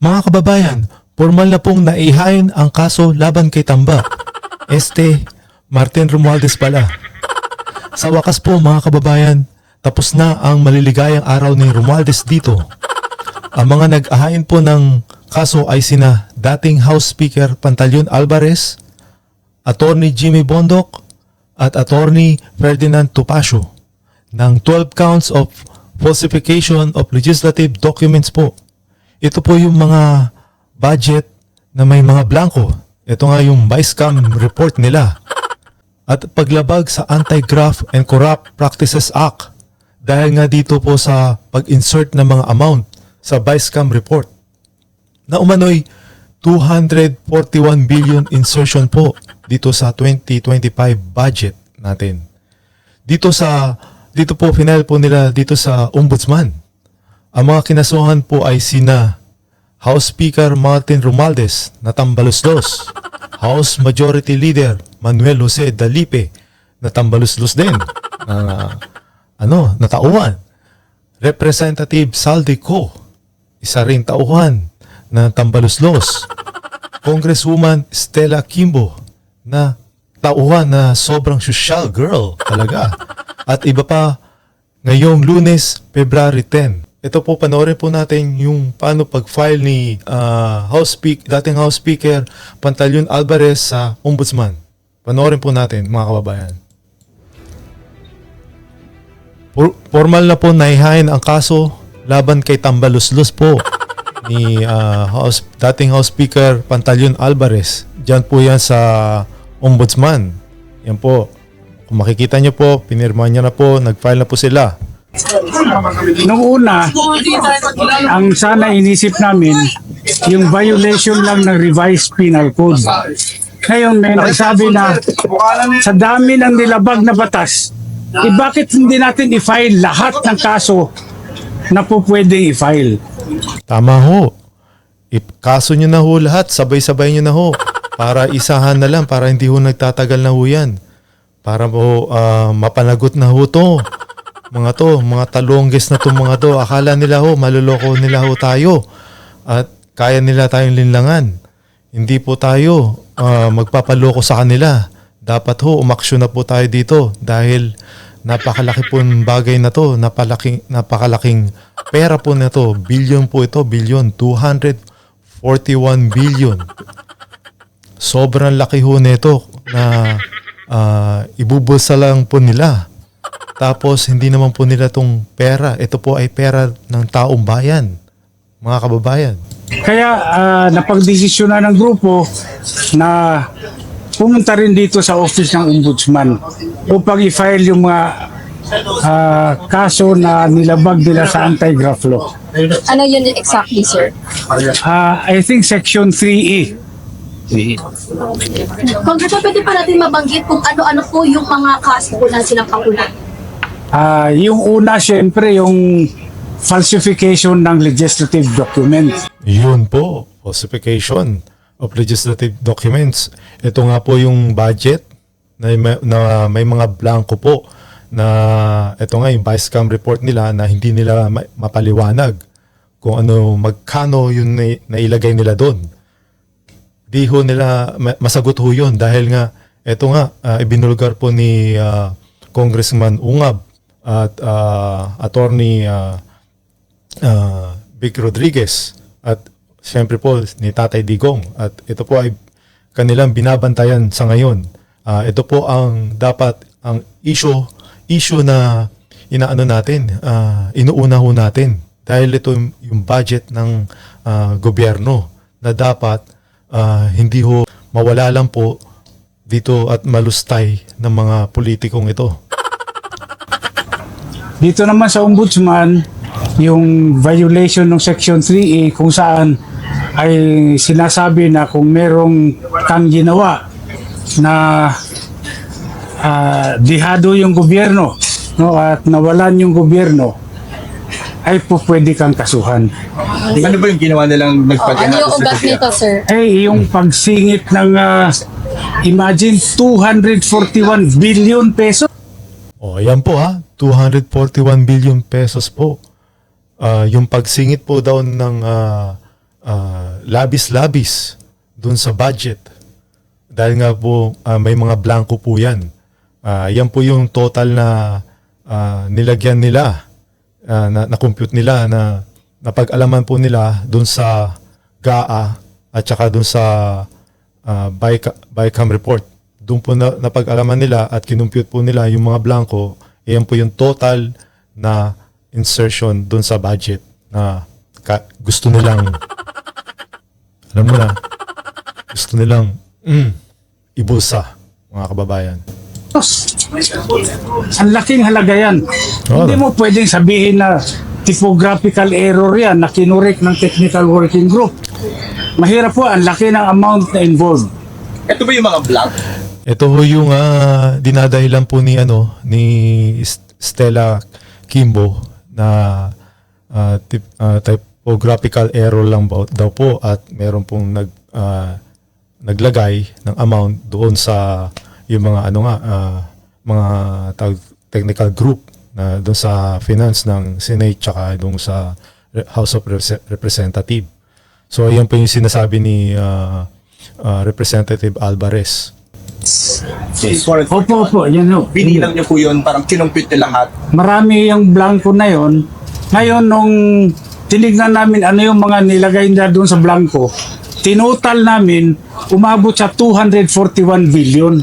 Mga kababayan, formal na pong naihain ang kaso laban kay Tamba. Martin Romualdez pala. Sa wakas po mga kababayan, tapos na ang maliligayang araw ni Romualdez dito. Ang mga nag-ahain po ng kaso ay sina dating House Speaker Pantaleon Alvarez, Attorney Jimmy Bondoc, at Attorney Ferdinand Topacio ng 12 counts of falsification of legislative documents po. Ito po yung mga budget na may mga blanco. Ito nga yung Vice-Cam report nila. At paglabag sa Anti-Graft and Corrupt Practices Act dahil nga dito po sa pag-insert ng mga amount sa Vice-Cam report na umano'y 241 billion insertion po dito sa 2025 budget natin. Dito po final po nila dito sa Ombudsman. Ang mga kinasuhan po ay sina House Speaker Martin Romualdez na tambaluslos, House Majority Leader Manuel Jose Dalipe na tambaluslos din, na tauhan, Representative Saldi Co, isa ring tauhan na tambaluslos, Congresswoman Stella Kimbo na tauhan na sobrang social girl talaga, at iba pa ngayong Lunes, February 10. Ito po, panoorin po natin yung paano pag-file ni dating House Speaker Pantaleon Alvarez sa Ombudsman. Panoorin po natin mga kababayan. Formal na po naihain ang kaso laban kay Tambaluslos po ni dating House Speaker Pantaleon Alvarez. Diyan po yan sa Ombudsman. Yan po. Kung makikita nyo po, pinirmahan nyo na po, nag-file na po sila. Nung una, ang sana inisip namin, yung violation lang ng revised penal code. Ngayon may nagsabi na sa dami ng nilabag na batas, bakit hindi natin i-file lahat ng kaso na po pwedeng i-file? Tama ho. Kaso nyo na ho lahat, sabay-sabay nyo na ho. Para isahan na lang, para hindi ho nagtatagal na ho yan. Para po mapanagot na ho to. Mga talongges na to mga to. Akala nila ho, maluloko nila ho tayo. At kaya nila tayong linlangan. Hindi po tayo magpapaloko sa kanila. Dapat ho, umaksyon na po tayo dito. Dahil napakalaki po ng bagay na to. Napakalaking pera po na to. Billion po ito. Billion. 241 billion. Sobrang laki ho nito na ibubulsa lang po nila. Tapos hindi naman po nila itong pera. Ito po ay pera ng taong bayan, mga kababayan. Kaya napagdesisyonan ng grupo na pumunta rin dito sa office ng Ombudsman upang i-file yung mga kaso na nilabag nila sa anti-graft law. Ano yun exactly, sir? I think Section 3E. Congressman, pwede pa natin mabanggit kung ano-ano po yung mga kaso na silang kakulan? Yung una, syempre, yung falsification ng legislative documents. Yun po, falsification of legislative documents. Ito nga po yung budget na may mga blanco po na ito nga yung Vice-Cam report nila na hindi nila mapaliwanag kung ano, magkano yung nailagay nila doon. Di ho nila masagot ho yun dahil nga ito nga ibinulgar po ni Congressman Ungab at Attorney Vic Rodriguez at siyempre po ni Tatay Digong, at ito po ay kanilang binabantayan sa ngayon. Ito po ang dapat ang issue na inaano natin, inuuna ho natin dahil ito yung budget ng gobyerno na dapat hindi ho mawala lang po dito at malustay ng mga politikong ito. Dito naman sa Ombudsman, yung violation ng Section 3A kung saan ay sinasabi na kung merong kang ginawa na dihado yung gobyerno, no, at nawalan yung gobyerno, ay po pwede kang kasuhan. Ano ba yung ginawa nilang Ano nagpagana yung ugat nito, sir? Ay, yung pagsingit ng imagine 241 billion pesos. Ayan po 241 billion pesos po. Yung pagsingit po daw ng labis-labis dun sa budget. Dahil nga po may mga blanco po yan. Yan po yung total na nilagyan nila, na-compute nila, na napag-alaman po nila dun sa GAA at saka dun sa BICAM report. Doon po napag-alaman nila at kinumpute po nila yung mga blanco. Yan po yung total na insertion dun sa budget na gusto nilang alam mo na, gusto nilang ibulsa, mga kababayan. Ang laking halaga yan. Oo. Hindi mo pwedeng sabihin na typographical error yan na kinurek ng technical working group. Mahirap po, ang laki ng amount na involved. Ito ba yung mga blank? Ito ho yung dinadahilan po ni Stella Kimbo na typographical error lang daw po at meron pong naglagay ng amount doon sa yung mga mga technical group na doon sa finance ng Senate tsaka doon sa House of Representative. So yan po yung sinasabi ni Representative Alvarez. Opo, yan o. Binilang niyo po yun, parang kinumpit na lahat. Marami yung blanco na yon. Ngayon, nung tinignan namin ano yung mga nilagay nila doon sa blanco, tinotal namin, umabot sa 241 billion.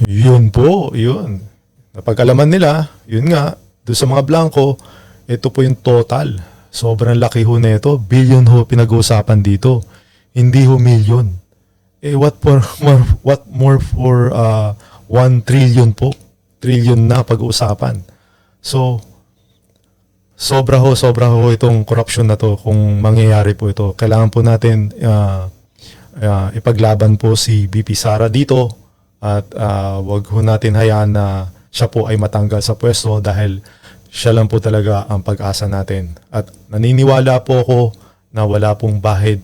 Yun po, yun. Napag-alaman nila, yun nga, doon sa mga blanco, ito po yung total. Sobrang laki ho na ito. Billion ho pinag-uusapan dito. Hindi ho million. What more for 1 trillion po? Trillion na pag-uusapan. So, sobra ho itong corruption na to kung mangyayari po ito. Kailangan po natin ipaglaban po si BP Sara dito at wag ho natin hayaan na siya po ay matanggal sa pwesto dahil siya lang po talaga ang pag-asa natin. At naniniwala po ako na wala pong bahid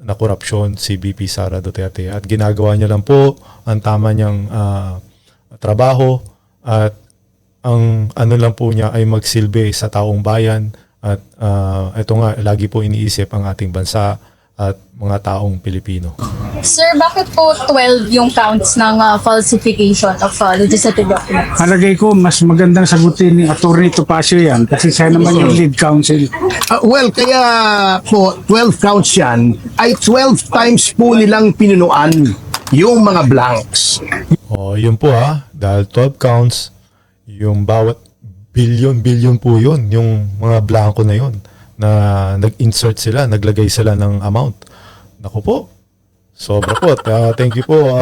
na korupsyon si BP Sara Duterte at ginagawa niya lang po ang tama niyang trabaho at ang ano lang po niya ay magsilbi sa taong bayan at ito nga lagi po iniisip ang ating bansa at mga taong Pilipino. Sir, bakit po 12 yung counts ng falsification of legislative documents? Palagay ko, mas magandang sagutin ni Atty. Topacio yan kasi siya naman yung lead counsel. Well, kaya po 12 counts yan ay 12 times po nilang pinunuan yung mga blanks. Yun po dahil 12 counts, yung bawat billion po yun, yung mga blanco na yun na nag-insert sila, naglagay sila ng amount. Naku po, sobra po. Thank you po,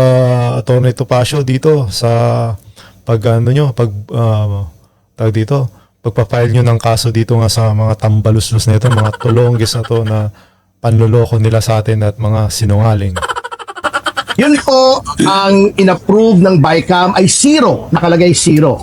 Atty. Topacio dito sa pagpa-file nyo ng kaso dito nga sa mga tambaluslos na ito, mga tulonggis na to na panloloko nila sa atin at mga sinungaling. Yun po ang inapprove ng BICAM ay 0, nakalagay 0.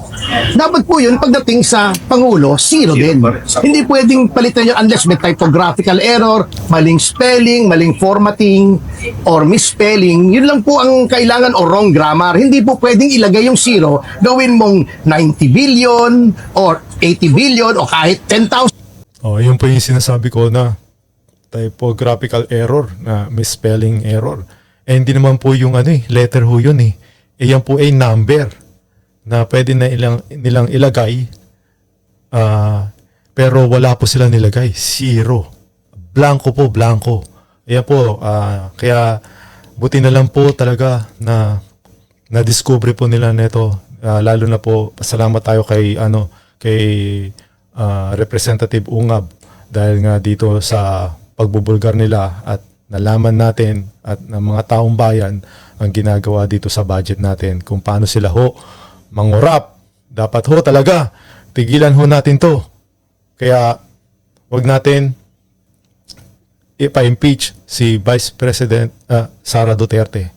Dapat po yun pagdating sa Pangulo, 0 din. Hindi pwedeng palitan yun unless may typographical error, maling spelling, maling formatting, or misspelling. Yun lang po ang kailangan o wrong grammar. Hindi po pwedeng ilagay yung 0, gawin mong 90 billion or 80 billion o kahit 10,000. Yun po yung sinasabi ko na typographical error, na misspelling error. Hindi naman po yung letter ho yun yan po ay number na pwede na nilang ilagay pero wala po sila nilagay. 0. Blanco po, blanco. Ayan po, kaya buti na lang po talaga na na-discover po nila nito. Lalo na po, salamat tayo kay Representative Ungab dahil nga dito sa pagbubulgar nila at nalaman natin at ng mga taong bayan ang ginagawa dito sa budget natin kung paano sila mangurap. Dapat talaga tigilan natin to. Kaya wag natin ipa-impeach si Vice President Sara Duterte.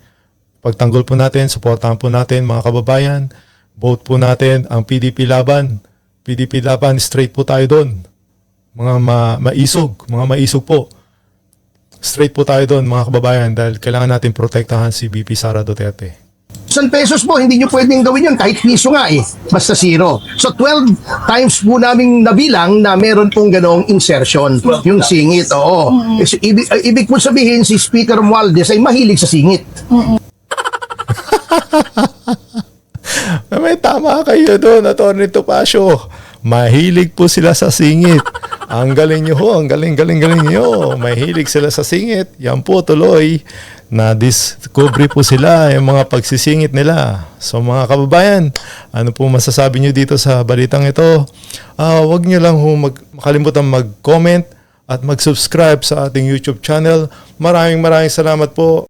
Pagtanggol po natin, suportahan po natin mga kababayan, vote po natin ang PDP laban. PDP laban, straight po tayo doon. Mga maisog po. Straight po tayo doon mga kababayan dahil kailangan natin protektahan si BP Sara Duterte. pesos po, hindi nyo pwedeng gawin yun kahit piso nga eh, basta zero. So 12 times po namin nabilang na meron pong ganong insertion, yung singit, oo. So, ibig po sabihin si Speaker Romualdez ay mahilig sa singit. May tama kayo doon, Atty. Topacio. Mahilig po sila sa singit. Ang galing nyo ho, ang galing nyo. Mahilig sila sa singit. Yan po tuloy. Na-discover po sila yung mga pagsisingit nila. So mga kababayan, ano po masasabi nyo dito sa balitang ito? Huwag nyo lang ho makalimutan mag-comment at mag-subscribe sa ating YouTube channel. Maraming salamat po.